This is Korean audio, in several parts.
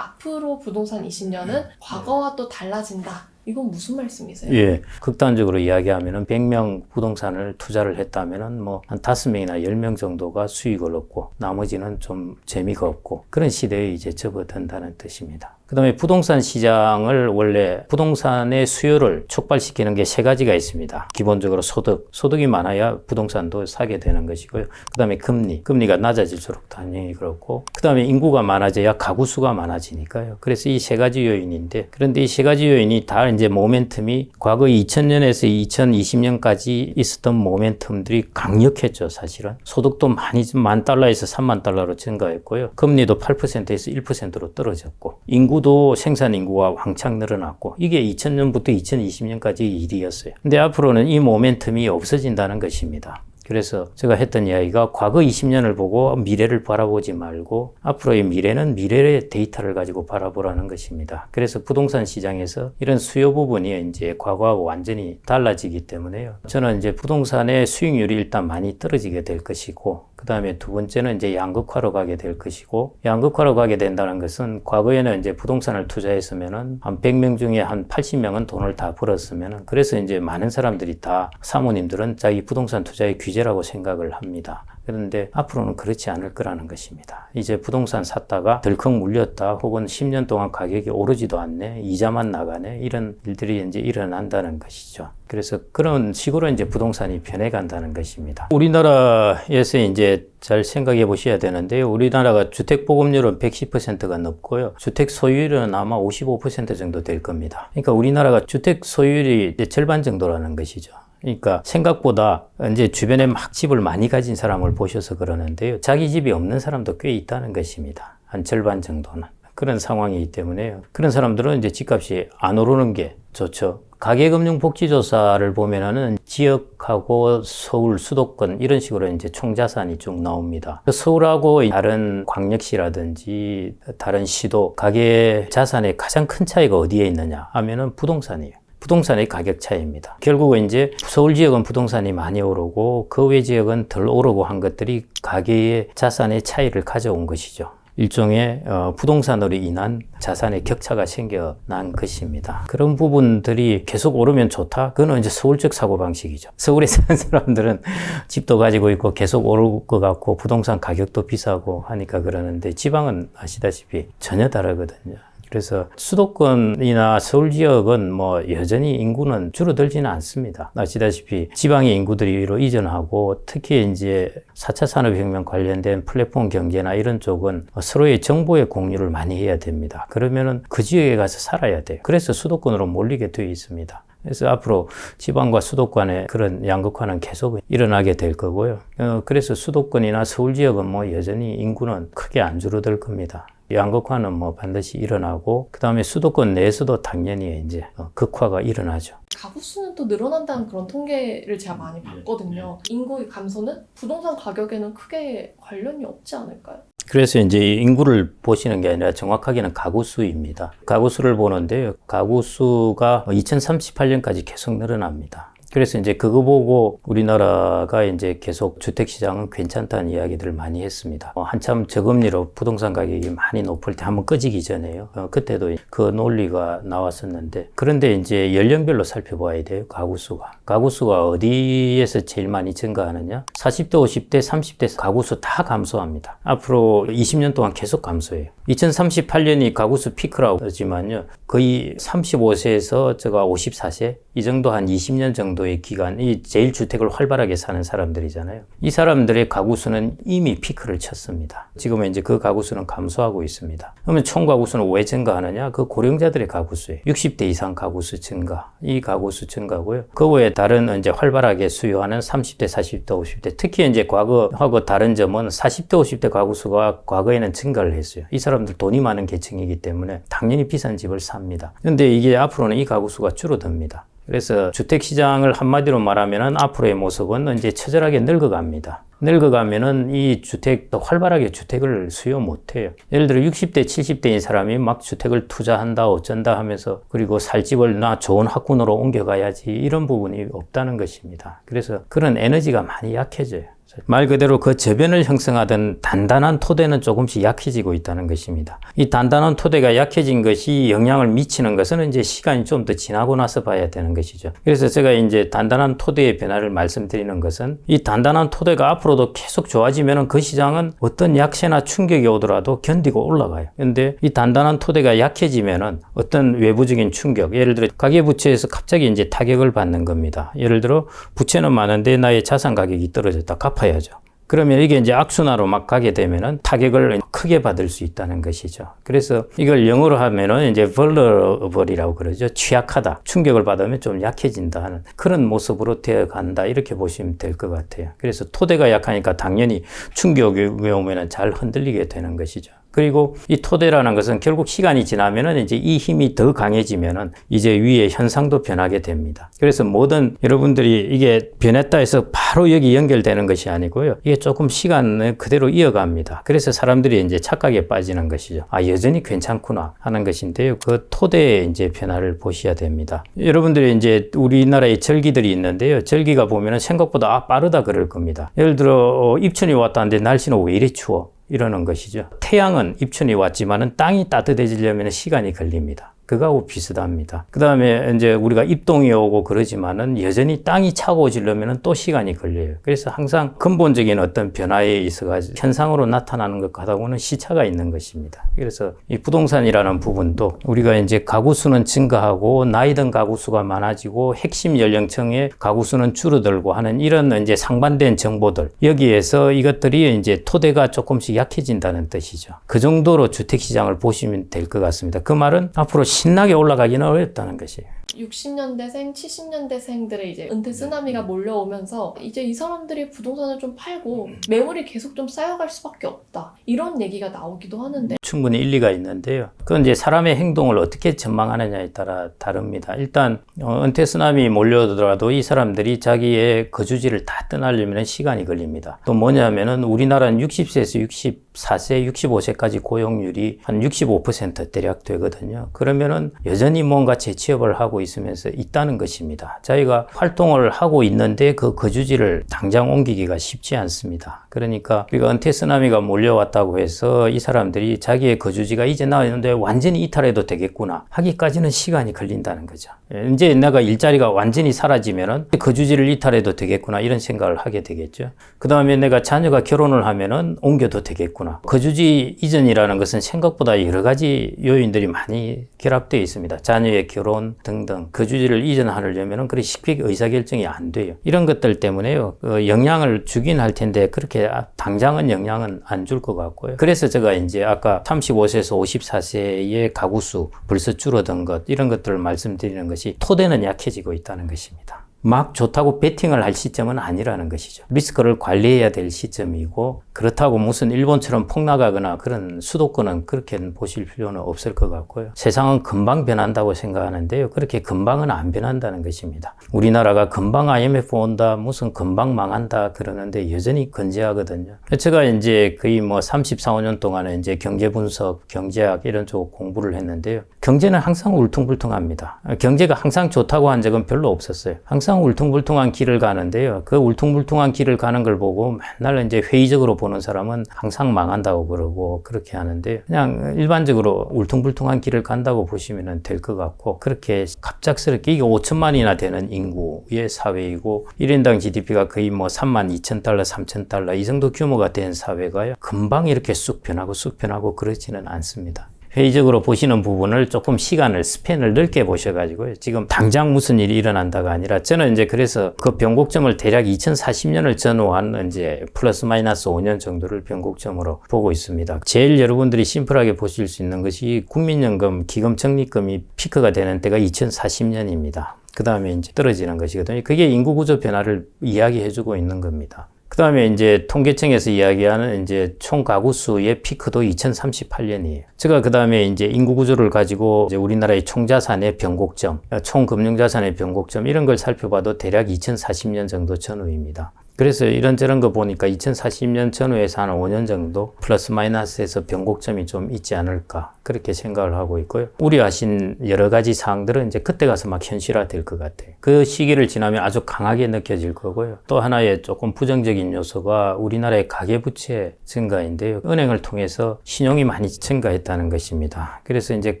앞으로 부동산 20년은 과거와 또 달라진다. 이건 무슨 말씀이세요? 예, 극단적으로 이야기하면은 100명 부동산을 투자를 했다면은 뭐 한 5명이나 10명 정도가 수익을 얻고 나머지는 좀 재미가 없고 그런 시대에 이제 접어든다는 뜻입니다. 그다음에 부동산 시장을 원래 부동산의 수요를 촉발시키는 게 세 가지가 있습니다. 기본적으로 소득이 많아야 부동산도 사게 되는 것이고요. 그다음에 금리가 낮아질수록 당연히 그렇고, 그다음에 인구가 많아져야 가구 수가 많아지니까요. 그래서 이 세 가지 요인인데, 그런데 이 세 가지 요인이 다 이제 모멘텀이 과거 2000년에서 2020년까지 있었던 모멘텀들이 강력했죠, 사실은. 소득도 많이 $10,000에서 $30,000로 증가했고요. 금리도 8%에서 1%로 떨어졌고, 인구도 생산 인구가 왕창 늘어났고, 이게 2000년부터 2020년까지 일이었어요. 근데 앞으로는 이 모멘텀이 없어진다는 것입니다. 그래서 제가 했던 이야기가 과거 20년을 보고 미래를 바라보지 말고 앞으로의 미래는 미래의 데이터를 가지고 바라보라는 것입니다. 그래서 부동산 시장에서 이런 수요 부분이 이제 과거하고 완전히 달라지기 때문에요. 저는 이제 부동산의 수익률이 일단 많이 떨어지게 될 것이고, 그 다음에 두 번째는 이제 양극화로 가게 될 것이고, 양극화로 가게 된다는 것은 과거에는 이제 부동산을 투자했으면은 한 100명 중에 한 80명은 돈을 다 벌었으면은, 그래서 이제 많은 사람들이 다 사모님들은 자기 부동산 투자의 규제라고 생각을 합니다. 그런데 앞으로는 그렇지 않을 거라는 것입니다. 이제 부동산 샀다가 덜컥 물렸다, 혹은 10년 동안 가격이 오르지도 않네, 이자만 나가네, 이런 일들이 이제 일어난다는 것이죠. 그래서 그런 식으로 이제 부동산이 변해간다는 것입니다. 우리나라에서 이제 잘 생각해 보셔야 되는데요. 우리나라가 주택 보급률은 110%가 넘고요. 주택 소유율은 아마 55% 정도 될 겁니다. 그러니까 우리나라가 주택 소유율이 이제 절반 정도라는 것이죠. 그러니까 생각보다 이제 주변에 막 집을 많이 가진 사람을 보셔서 그러는데요. 자기 집이 없는 사람도 꽤 있다는 것입니다. 한 절반 정도는. 그런 상황이기 때문에요. 그런 사람들은 이제 집값이 안 오르는 게 좋죠. 가계금융복지조사를 보면은 지역하고 서울, 수도권 이런 식으로 이제 총자산이 쭉 나옵니다. 서울하고 다른 광역시라든지 다른 시도 가계 자산의 가장 큰 차이가 어디에 있느냐 하면은 부동산이에요. 부동산의 가격 차이입니다. 결국은 이제 서울 지역은 부동산이 많이 오르고 그 외 지역은 덜 오르고 한 것들이 가계의 자산의 차이를 가져온 것이죠. 일종의 부동산으로 인한 자산의 격차가 생겨난 것입니다. 그런 부분들이 계속 오르면 좋다? 그거는 이제 서울적 사고방식이죠. 서울에 사는 사람들은 집도 가지고 있고 계속 오를 것 같고 부동산 가격도 비싸고 하니까 그러는데, 지방은 아시다시피 전혀 다르거든요. 그래서 수도권이나 서울 지역은 뭐 여전히 인구는 줄어들지는 않습니다. 아시다시피 지방의 인구들이 위로 이전하고, 특히 이제 4차 산업혁명 관련된 플랫폼 경제나 이런 쪽은 서로의 정보의 공유를 많이 해야 됩니다. 그러면은 그 지역에 가서 살아야 돼요. 그래서 수도권으로 몰리게 되어 있습니다. 그래서 앞으로 지방과 수도권의 그런 양극화는 계속 일어나게 될 거고요. 그래서 수도권이나 서울 지역은 뭐 여전히 인구는 크게 안 줄어들 겁니다. 양극화는 뭐 반드시 일어나고, 그 다음에 수도권 내에서도 당연히 이제 극화가 일어나죠. 가구 수는 또 늘어난다는 그런 통계를 제가 많이 봤거든요. 인구의 감소는 부동산 가격에는 크게 관련이 없지 않을까요? 그래서 이제 인구를 보시는 게 아니라 정확하게는 가구 수입니다. 가구 수를 보는데요. 가구 수가 2038년까지 계속 늘어납니다. 그래서 이제 그거 보고 우리나라가 이제 계속 주택시장은 괜찮다는 이야기들을 많이 했습니다. 한참 저금리로 부동산 가격이 많이 높을 때 한번 꺼지기 전에요. 그때도 그 논리가 나왔었는데, 그런데 이제 연령별로 살펴봐야 돼요. 가구수가 어디에서 제일 많이 증가하느냐? 40대, 50대, 30대 가구수 다 감소합니다. 앞으로 20년 동안 계속 감소해요. 2038년이 가구수 피크라고 하지만요, 거의 35세에서 54세 이 정도 한 20년 정도의 기간이 제일 주택을 활발하게 사는 사람들이잖아요. 이 사람들의 가구 수는 이미 피크를 쳤습니다. 지금은 이제 그 가구 수는 감소하고 있습니다. 그러면 총 가구 수는 왜 증가하느냐? 그 고령자들의 가구 수예요. 60대 이상 가구 수 증가, 이 가구 수 증가고요. 그 외에 다른 이제 활발하게 수요하는 30대, 40대, 50대, 특히 이제 과거하고 다른 점은 40대, 50대 가구 수가 과거에는 증가를 했어요. 이 사람들 돈이 많은 계층이기 때문에 당연히 비싼 집을 삽니다. 그런데 이게 앞으로는 이 가구 수가 줄어듭니다. 그래서 주택시장을 한마디로 말하면은 앞으로의 모습은 이제 처절하게 늙어갑니다. 늙어가면은 이 주택도 활발하게 주택을 수요 못해요. 예를 들어 60대, 70대인 사람이 막 주택을 투자한다, 어쩐다 하면서, 그리고 살 집을 나 좋은 학군으로 옮겨가야지, 이런 부분이 없다는 것입니다. 그래서 그런 에너지가 많이 약해져요, 사실. 말 그대로 그 저변을 형성하던 단단한 토대는 조금씩 약해지고 있다는 것입니다. 이 단단한 토대가 약해진 것이 영향을 미치는 것은 이제 시간이 좀 더 지나고 나서 봐야 되는 것이죠. 그래서 제가 이제 단단한 토대의 변화를 말씀드리는 것은 이 단단한 토대가 앞으로도 계속 좋아지면 그 시장은 어떤 약세나 충격이 오더라도 견디고 올라가요. 그런데 이 단단한 토대가 약해지면은 어떤 외부적인 충격, 예를 들어 가계부채에서 갑자기 이제 타격을 받는 겁니다. 예를 들어 부채는 많은데 나의 자산 가격이 떨어졌다, 갚아야죠. 그러면 이게 이제 악순환으로 막 가게 되면은 타격을 크게 받을 수 있다는 것이죠. 그래서 이걸 영어로 하면은 이제 vulnerable이라고 그러죠. 취약하다. 충격을 받으면 좀 약해진다 하는 그런 모습으로 되어 간다. 이렇게 보시면 될 것 같아요. 그래서 토대가 약하니까 당연히 충격이 오면은 잘 흔들리게 되는 것이죠. 그리고 이 토대라는 것은 결국 시간이 지나면은 이제 이 힘이 더 강해지면은 이제 위에 현상도 변하게 됩니다. 그래서 모든 여러분들이 이게 변했다 해서 바로 여기 연결되는 것이 아니고요. 이게 조금 시간을 그대로 이어갑니다. 그래서 사람들이 이제 착각에 빠지는 것이죠. 아, 여전히 괜찮구나 하는 것인데요. 그 토대의 이제 변화를 보셔야 됩니다. 여러분들이 이제 우리나라에 절기들이 있는데요. 절기가 보면은 생각보다 빠르다 그럴 겁니다. 예를 들어 입춘이 왔다는데 날씨는 왜 이리 추워? 이러는 것이죠. 태양은 입춘이 왔지만은 땅이 따뜻해지려면 시간이 걸립니다. 그거하고 비슷합니다. 그 다음에 이제 우리가 입동이 오고 그러지만은 여전히 땅이 차가워지려면 또 시간이 걸려요. 그래서 항상 근본적인 어떤 변화에 있어가지고 현상으로 나타나는 것 같다 보면 시차가 있는 것입니다. 그래서 이 부동산이라는 부분도 우리가 이제 가구 수는 증가하고 나이 든 가구 수가 많아지고 핵심 연령층의 가구 수는 줄어들고 하는 이런 이제 상반된 정보들, 여기에서 이것들이 이제 토대가 조금씩 약해진다는 뜻이죠. 그 정도로 주택시장을 보시면 될 것 같습니다. 그 말은 앞으로 신나게 올라가기는 어렵다는 것이에요. 60년대생, 70년대생들의 이제 은퇴 쓰나미가 몰려오면서 이제 이 사람들이 부동산을 좀 팔고 매물이 계속 좀 쌓여갈 수밖에 없다. 이런 얘기가 나오기도 하는데 충분히 일리가 있는데요. 그건 이제 사람의 행동을 어떻게 전망하느냐에 따라 다릅니다. 일단 은퇴 쓰나미 몰려오더라도 이 사람들이 자기의 거주지를 다 떠나려면 시간이 걸립니다. 또 뭐냐면은 우리나라는 60세에서 64세, 65세까지 고용률이 한 65% 대략 되거든요. 그러면은 여전히 뭔가 재취업을 하고 있으면서 있다는 것입니다. 자기가 활동을 하고 있는데 그 거주지를 당장 옮기기가 쉽지 않습니다. 그러니까 우리가 은퇴 쓰나미가 몰려왔다고 해서 이 사람들이 자기의 거주지가 이제 나왔는데 완전히 이탈해도 되겠구나 하기까지는 시간이 걸린다는 거죠. 이제 내가 일자리가 완전히 사라지면은 거주지를 이탈해도 되겠구나 이런 생각을 하게 되겠죠. 그 다음에 내가 자녀가 결혼을 하면은 옮겨도 되겠구나. 거주지 이전이라는 것은 생각보다 여러 가지 요인들이 많이 결합되어 있습니다. 자녀의 결혼 등등 거주지를 이전하려면은 그렇게 쉽게 의사결정이 안 돼요. 이런 것들 때문에요. 영향을 주긴 할 텐데 그렇게 당장은 영향은 안 줄 것 같고요. 그래서 제가 이제 아까 35세에서 54세의 가구수 벌써 줄어든 것 이런 것들을 말씀드리는 것이 토대는 약해지고 있다는 것입니다. 막 좋다고 베팅을 할 시점은 아니라는 것이죠. 리스크를 관리해야 될 시점이고 그렇다고 무슨 일본처럼 폭락하거나 그런 수도권은 그렇게 보실 필요는 없을 것 같고요. 세상은 금방 변한다고 생각하는데요. 그렇게 금방은 안 변한다는 것입니다. 우리나라가 금방 IMF 온다, 무슨 금방 망한다 그러는데 여전히 건재하거든요. 제가 이제 거의 뭐 34, 5년 동안에 이제 경제 분석, 경제학 이런 쪽 공부를 했는데요. 경제는 항상 울퉁불퉁합니다. 경제가 항상 좋다고 한 적은 별로 없었어요. 항상 울퉁불퉁한 길을 가는데요. 그 울퉁불퉁한 길을 가는 걸 보고 맨날 이제 회의적으로 보는 사람은 항상 망한다고 그러고 그렇게 하는데 그냥 일반적으로 울퉁불퉁한 길을 간다고 보시면 될 것 같고 그렇게 갑작스럽게 이게 5천만이나 되는 인구의 사회이고 1인당 GDP가 거의 뭐 32,000달러, 3,000달러 이 정도 규모가 된 사회가요. 금방 이렇게 쑥 변하고 그러지는 않습니다. 회의적으로 보시는 부분을 조금 시간을 스팬을 넓게 보셔가지고요. 지금 당장 무슨 일이 일어난다가 아니라 저는 이제 그래서 그 변곡점을 대략 2040년을 전후한 이제 플러스 마이너스 5년 정도를 변곡점으로 보고 있습니다. 제일 여러분들이 심플하게 보실 수 있는 것이 국민연금, 기금 적립금이 피크가 되는 때가 2040년입니다. 그 다음에 이제 떨어지는 것이거든요. 그게 인구구조 변화를 이야기해주고 있는 겁니다. 그 다음에 이제 통계청에서 이야기하는 이제 총 가구 수의 피크도 2038년이에요. 제가 그 다음에 이제 인구 구조를 가지고 이제 우리나라의 총자산의 변곡점, 총금융자산의 변곡점 이런 걸 살펴봐도 대략 2040년 정도 전후입니다. 그래서 이런저런 거 보니까 2040년 전후에서 한 5년 정도 플러스 마이너스에서 변곡점이 좀 있지 않을까 그렇게 생각을 하고 있고요. 우려하신 여러 가지 사항들은 이제 그때 가서 막 현실화될 것 같아요. 그 시기를 지나면 아주 강하게 느껴질 거고요. 또 하나의 조금 부정적인 요소가 우리나라의 가계부채 증가인데요. 은행을 통해서 신용이 많이 증가했다는 것입니다. 그래서 이제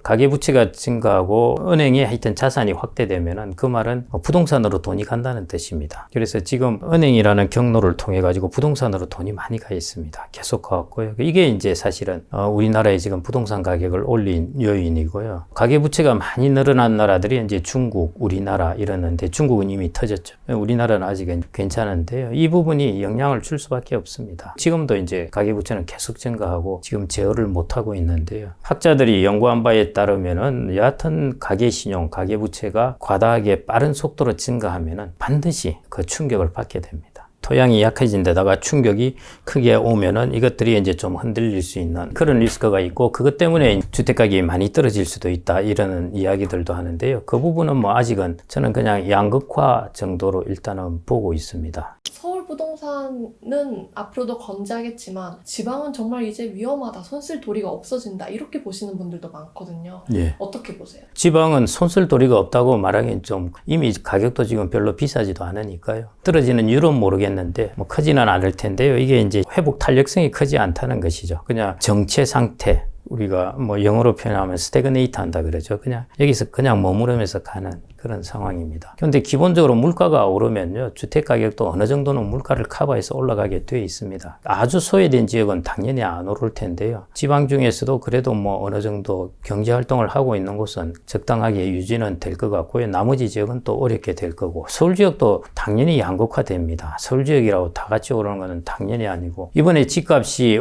가계부채가 증가하고 은행에 하여튼 자산이 확대되면은 그 말은 부동산으로 돈이 간다는 뜻입니다. 그래서 지금 은행이라는 경로를 통해 가지고 부동산으로 돈이 많이 가 있습니다. 계속 가왔고요. 이게 이제 사실은 우리나라의 지금 부동산 가격을 올린 요인이고요. 가계부채가 많이 늘어난 나라들이 이제 중국, 우리나라 이러는데 중국은 이미 터졌죠. 우리나라는 아직은 괜찮은데요. 이 부분이 영향을 줄 수밖에 없습니다. 지금도 이제 가계부채는 계속 증가하고 지금 제어를 못하고 있는데요. 학자들이 연구한 바에 따르면은 여하튼 가계신용, 가계부채가 과다하게 빠른 속도로 증가하면은 반드시 그 충격을 받게 됩니다. 토양이 약해진 데다가 충격이 크게 오면은 이것들이 이제 좀 흔들릴 수 있는 그런 리스크가 있고 그것 때문에 주택가격이 많이 떨어질 수도 있다 이런 이야기들도 하는데요. 그 부분은 뭐 아직은 저는 그냥 양극화 정도로 일단은 보고 있습니다. 서울 부동산은 앞으로도 건재하겠지만 지방은 정말 이제 위험하다, 손쓸 도리가 없어진다 이렇게 보시는 분들도 많거든요. 예. 어떻게 보세요? 지방은 손쓸 도리가 없다고 말하기엔 좀 이미 가격도 지금 별로 비싸지도 않으니까요. 떨어지는 이유는 모르겠는데 뭐 크지는 않을 텐데요. 이게 이제 회복 탄력성이 크지 않다는 것이죠. 그냥 정체 상태. 우리가 뭐 영어로 표현하면 스태그네이트 한다 그러죠. 그냥 여기서 그냥 머무르면서 가는 그런 상황입니다. 그런데 기본적으로 물가가 오르면요. 주택 가격도 어느 정도는 물가를 커버해서 올라가게 돼 있습니다. 아주 소외된 지역은 당연히 안 오를 텐데요. 지방 중에서도 그래도 뭐 어느 정도 경제 활동을 하고 있는 곳은 적당하게 유지는 될 것 같고요. 나머지 지역은 또 어렵게 될 거고 서울 지역도 당연히 양극화됩니다. 서울 지역이라고 다 같이 오르는 것은 당연히 아니고 이번에 집값이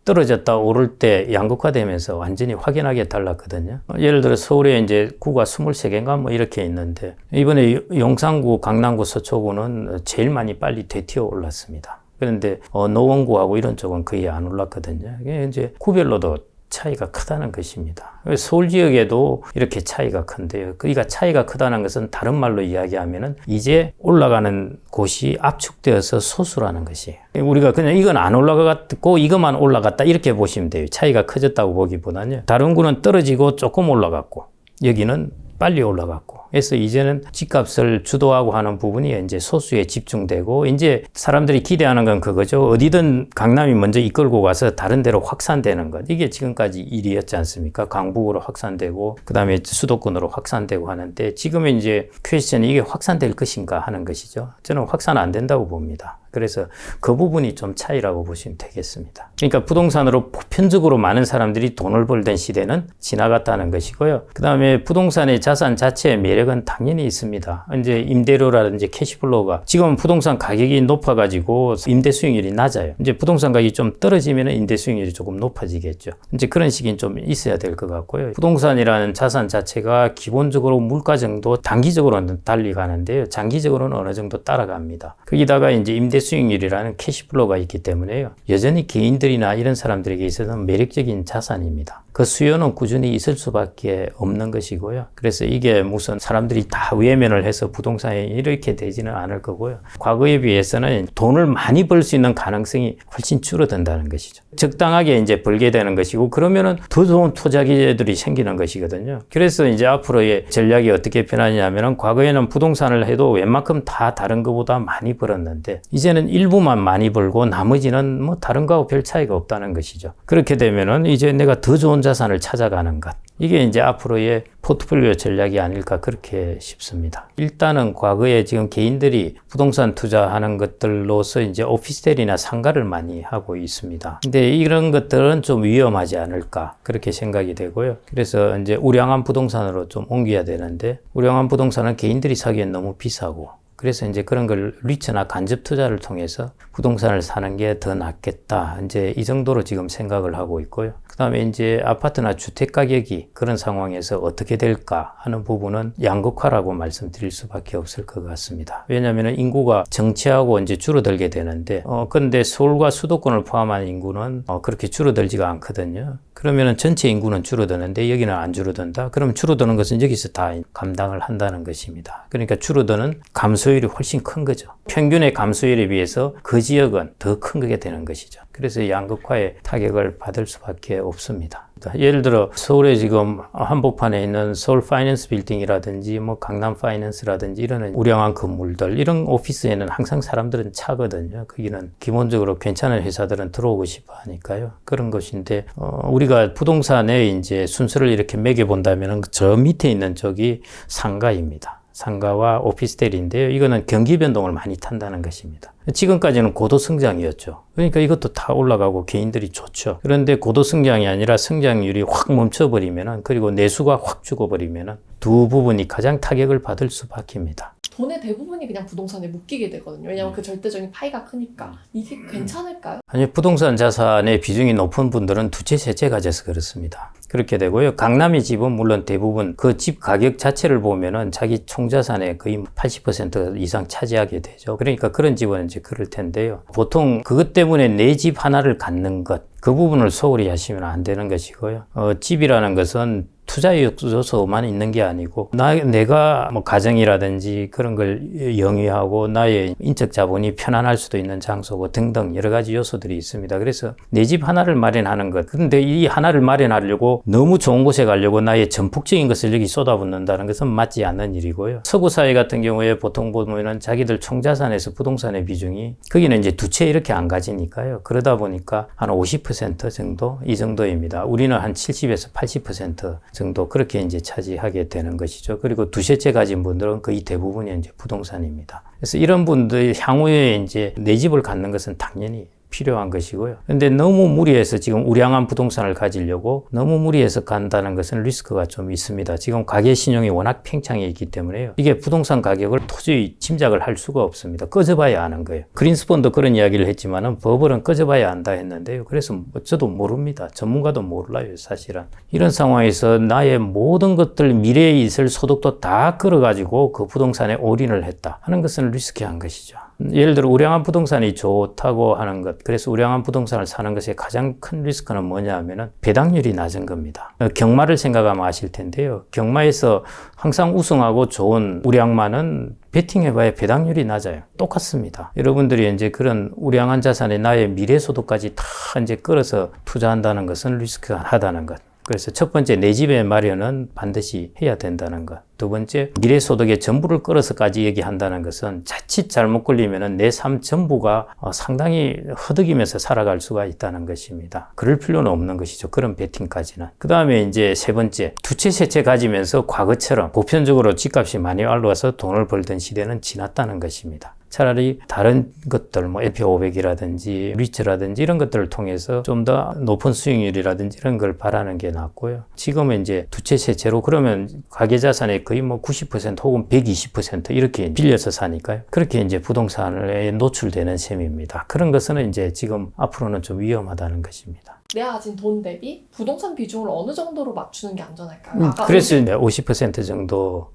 떨어졌다 오를 때 양극화되면서 완전히 확연하게 달랐거든요. 예를 들어 서울에 이제 구가 23개인가 뭐 이렇게 있는데 이번에 용산구, 강남구, 서초구는 제일 많이 빨리 되튀어 올랐습니다. 그런데 노원구하고 이런 쪽은 거의 안 올랐거든요. 이게 이제 구별로도 차이가 크다는 것입니다. 서울 지역에도 이렇게 차이가 큰데요. 그러니까 차이가 크다는 것은 다른 말로 이야기하면은 이제 올라가는 곳이 압축되어서 소수라는 것이에요. 우리가 그냥 이건 안 올라갔고 이것만 올라갔다 이렇게 보시면 돼요. 차이가 커졌다고 보기보다는요. 다른 구는 떨어지고 조금 올라갔고 여기는 빨리 올라갔고. 그래서 이제는 집값을 주도하고 하는 부분이 이제 소수에 집중되고 이제 사람들이 기대하는 건 그거죠. 어디든 강남이 먼저 이끌고 가서 다른 데로 확산되는 것. 이게 지금까지 일이었지 않습니까? 강북으로 확산되고 그다음에 수도권으로 확산되고 하는데 지금은 이제 퀘스천이 이게 확산될 것인가 하는 것이죠. 저는 확산 안 된다고 봅니다. 그래서 그 부분이 좀 차이라고 보시면 되겠습니다. 그러니까 부동산으로 보편적으로 많은 사람들이 돈을 벌던 시대는 지나갔다는 것이고요. 그 다음에 부동산의 자산 자체의 매력은 당연히 있습니다. 이제 임대료라든지 캐시플로우가 지금 부동산 가격이 높아가지고 임대 수익률이 낮아요. 이제 부동산 가격이 좀 떨어지면 임대 수익률이 조금 높아지겠죠. 이제 그런 시기는 좀 있어야 될 것 같고요. 부동산이라는 자산 자체가 기본적으로 물가 정도 단기적으로는 달리 가는데요. 장기적으로는 어느 정도 따라갑니다. 거기다가 이제 임대 수익률이라는 캐시플로우가 있기 때문에요. 여전히 개인들이나 이런 사람들에게 있어서는 매력적인 자산입니다. 그 수요는 꾸준히 있을 수밖에 없는 것이고요. 그래서 이게 무슨 사람들이 다 외면을 해서 부동산이 이렇게 되지는 않을 거고요. 과거에 비해서는 돈을 많이 벌 수 있는 가능성이 훨씬 줄어든다는 것이죠. 적당하게 이제 벌게 되는 것이고 그러면은 더 좋은 투자 기회들이 생기는 것이거든요. 그래서 이제 앞으로의 전략이 어떻게 변하냐면은 과거에는 부동산을 해도 웬만큼 다 다른 것보다 많이 벌었는데 이제는 일부만 많이 벌고 나머지는 뭐 다른 거하고 별 차이가 없다는 것이죠. 그렇게 되면은 이제 내가 더 좋은 자산을 찾아가는 것. 이게 이제 앞으로의 포트폴리오 전략이 아닐까 그렇게 싶습니다. 일단은 과거에 지금 개인들이 부동산 투자하는 것들로서 이제 오피스텔이나 상가를 많이 하고 있습니다. 근데 이런 것들은 좀 위험하지 않을까 그렇게 생각이 되고요. 그래서 이제 우량한 부동산으로 좀 옮겨야 되는데 우량한 부동산은 개인들이 사기엔 너무 비싸고 그래서 이제 그런 걸 리츠나 간접 투자를 통해서 부동산을 사는 게 더 낫겠다. 이제 이 정도로 지금 생각을 하고 있고요. 그 다음에 이제 아파트나 주택 가격이 그런 상황에서 어떻게 될까 하는 부분은 양극화라고 말씀드릴 수밖에 없을 것 같습니다. 왜냐하면 인구가 정체하고 이제 줄어들게 되는데, 근데 서울과 수도권을 포함한 인구는 그렇게 줄어들지가 않거든요. 그러면은 전체 인구는 줄어드는데 여기는 안 줄어든다? 그럼 줄어드는 것은 여기서 다 감당을 한다는 것입니다. 그러니까 줄어드는 감소율 감소율이 훨씬 큰 거죠. 평균의 감소율에 비해서 그 지역은 더 큰 거게 되는 것이죠. 그래서 양극화의 타격을 받을 수밖에 없습니다. 예를 들어 서울에 지금 한복판에 있는 서울 파이낸스 빌딩이라든지 뭐 강남 파이낸스라든지 이런 우량한 건물들, 이런 오피스에는 항상 사람들은 차거든요. 거기는 기본적으로 괜찮은 회사들은 들어오고 싶어 하니까요. 그런 것인데 우리가 부동산에 이제 순서를 이렇게 매겨 본다면 저 밑에 있는 쪽이 상가입니다. 상가와 오피스텔인데요. 이거는 경기 변동을 많이 탄다는 것입니다. 지금까지는 고도 성장이었죠. 그러니까 이것도 다 올라가고 개인들이 좋죠. 그런데 고도 성장이 아니라 성장률이 확 멈춰버리면은, 그리고 내수가 확 죽어버리면은 두 부분이 가장 타격을 받을 수밖에입니다. 돈의 대부분이 그냥 부동산에 묶이게 되거든요. 왜냐하면 그 절대적인 파이가 크니까. 이게 괜찮을까요? 아니, 부동산 자산의 비중이 높은 분들은 두 채, 세 채 가져서 그렇습니다. 그렇게 되고요. 강남의 집은 물론 대부분 그 집 가격 자체를 보면은 자기 총자산의 거의 80% 이상 차지하게 되죠. 그러니까 그런 집은 이제 그럴 텐데요. 보통 그것 때문에 내 집 하나를 갖는 것, 그 부분을 소홀히 하시면 안 되는 것이고요. 집이라는 것은 투자 요소만 있는 게 아니고 내가 뭐 가정이라든지 그런 걸 영위하고 나의 인적 자본이 편안할 수도 있는 장소고 등등 여러 가지 요소들이 있습니다. 그래서 내 집 하나를 마련하는 것, 그런데 이 하나를 마련하려고 너무 좋은 곳에 가려고 나의 전폭적인 것을 여기 쏟아붓는다는 것은 맞지 않는 일이고요. 서구 사회 같은 경우에 보통 보면은 자기들 총자산에서 부동산의 비중이 거기는 이제 두 채 이렇게 안 가지니까요. 그러다 보니까 한 50% 정도 이 정도입니다. 우리는 한 70에서 80% 정도 그렇게 이제 차지하게 되는 것이죠. 그리고 두세 채 가진 분들은 거의 대부분이 이제 부동산입니다. 그래서 이런 분들 향후에 이제 내 집을 갖는 것은 당연히 필요한 것이고요. 근데 너무 무리해서 지금 우량한 부동산을 가지려고 너무 무리해서 간다는 것은 리스크가 좀 있습니다. 지금 가계 신용이 워낙 팽창해 있기 때문에요. 이게 부동산 가격을 도저히 짐작을 할 수가 없습니다. 꺼져봐야 아는 거예요. 그린스폰도 그런 이야기를 했지만은 버블은 꺼져봐야 안다 했는데요. 그래서 저도 모릅니다. 전문가도 몰라요, 사실은. 이런 상황에서 나의 모든 것들, 미래에 있을 소득도 다 끌어가지고 그 부동산에 올인을 했다 하는 것은 리스키한 것이죠. 예를 들어 우량한 부동산이 좋다고 하는 것, 그래서 우량한 부동산을 사는 것의 가장 큰 리스크는 뭐냐 하면은 배당률이 낮은 겁니다. 경마를 생각하면 아실 텐데요. 경마에서 항상 우승하고 좋은 우량만은 베팅해봐야 배당률이 낮아요. 똑같습니다. 여러분들이 이제 그런 우량한 자산에 나의 미래 소득까지 다 이제 끌어서 투자한다는 것은 리스크하다는 것. 그래서 첫 번째, 내 집의 마련은 반드시 해야 된다는 것. 두 번째, 미래 소득의 전부를 끌어서까지 얘기한다는 것은 자칫 잘못 걸리면은 내 삶 전부가 상당히 허덕이면서 살아갈 수가 있다는 것입니다. 그럴 필요는 없는 것이죠. 그런 베팅까지는. 그 다음에 이제 세 번째, 두 채, 세 채 가지면서 과거처럼 보편적으로 집값이 많이 올라와서 돈을 벌던 시대는 지났다는 것입니다. 차라리 다른 것들, 뭐 S&P500이라든지 리츠라든지 이런 것들을 통해서 좀 더 높은 수익률이라든지 이런 걸 바라는 게 낫고요. 지금은 이제 두 채, 세 채로 그러면 가계자산의 거의 뭐 90% 혹은 120% 이렇게 빌려서 사니까요. 그렇게 이제 부동산에 노출되는 셈입니다. 그런 것은 이제 지금 앞으로는 좀 위험하다는 것입니다. 내가 가진 돈 대비 부동산 비중을 어느 정도로 맞추는 게 안전할까요? 그래서 이제 50% 정도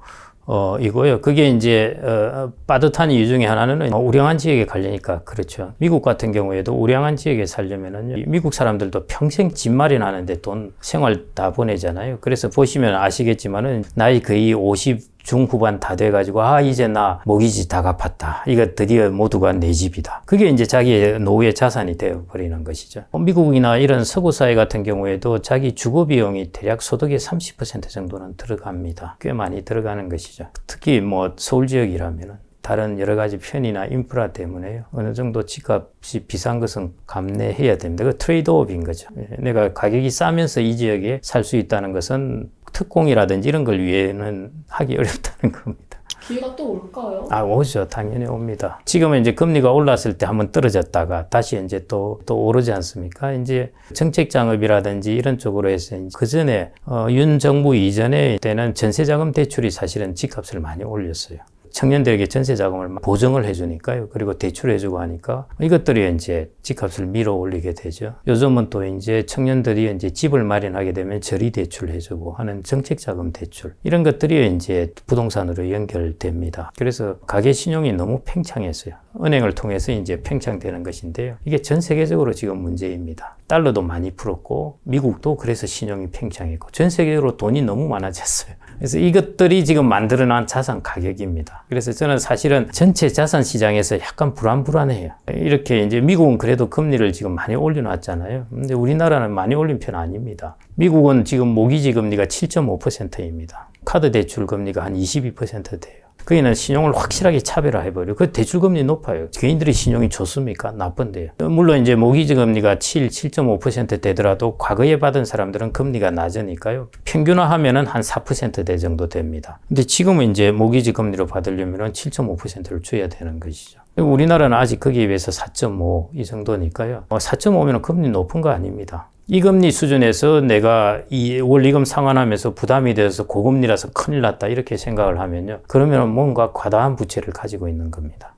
이고요. 그게 이제, 빠듯한 이유 중에 하나는 우량한 지역에 가려니까 그렇죠. 미국 같은 경우에도 우량한 지역에 살려면은 미국 사람들도 평생 집 마련하는데 돈 생활 다 보내잖아요. 그래서 보시면 아시겠지만은 나이 거의 50 중후반 다 돼가지고 이제 나 모기지 다 갚았다. 이거 드디어 모두가 내 집이다. 그게 이제 자기의 노후의 자산이 되어버리는 것이죠. 미국이나 이런 서구 사회 같은 경우에도 자기 주거 비용이 대략 소득의 30% 정도는 들어갑니다. 꽤 많이 들어가는 것이죠. 특히 뭐 서울 지역이라면은 다른 여러 가지 편의나 인프라 때문에요. 어느 정도 집값이 비싼 것은 감내해야 됩니다. 그 트레이드오프인 거죠. 내가 가격이 싸면서 이 지역에 살 수 있다는 것은 특공이라든지 이런 걸 위해는 하기 어렵다는 겁니다. 기회가 또 올까요? 오죠. 당연히 옵니다. 지금은 이제 금리가 올랐을 때 한번 떨어졌다가 다시 이제 또 오르지 않습니까? 이제 정책 장업이라든지 이런 쪽으로 해서 그 전에, 윤 정부 이전에 때는 전세자금 대출이 사실은 집값을 많이 올렸어요. 청년들에게 전세 자금을 보증을 해주니까요. 그리고 대출해주고 하니까 이것들이 이제 집값을 밀어 올리게 되죠. 요즘은 또 이제 청년들이 이제 집을 마련하게 되면 저리 대출해주고 하는 정책 자금 대출. 이런 것들이 이제 부동산으로 연결됩니다. 그래서 가계 신용이 너무 팽창했어요. 은행을 통해서 이제 팽창되는 것인데요. 이게 전 세계적으로 지금 문제입니다. 달러도 많이 풀었고, 미국도 그래서 신용이 팽창했고, 전 세계적으로 돈이 너무 많아졌어요. 그래서 이것들이 지금 만들어낸 자산 가격입니다. 그래서 저는 사실은 전체 자산 시장에서 약간 불안해요. 이렇게 이제 미국은 그래도 금리를 지금 많이 올려놨잖아요. 근데 우리나라는 많이 올린 편 아닙니다. 미국은 지금 모기지 금리가 7.5%입니다. 카드 대출 금리가 한 22% 돼요. 거기는 신용을 확실하게 차별화해버려요. 그 대출금리 높아요. 개인들의 신용이 좋습니까? 나쁜데요. 물론 이제 모기지 금리가 7.5% 되더라도 과거에 받은 사람들은 금리가 낮으니까요. 평균화하면은 한 4%대 정도 됩니다. 근데 지금은 이제 모기지 금리로 받으려면은 7.5%를 줘야 되는 것이죠. 우리나라는 아직 거기에 비해서 4.5 이 정도니까요. 4.5면 금리 높은 거 아닙니다. 이 금리 수준에서 내가 이 원리금 상환하면서 부담이 돼서 고금리라서 큰일 났다 이렇게 생각을 하면요. 그러면 뭔가 과다한 부채를 가지고 있는 겁니다.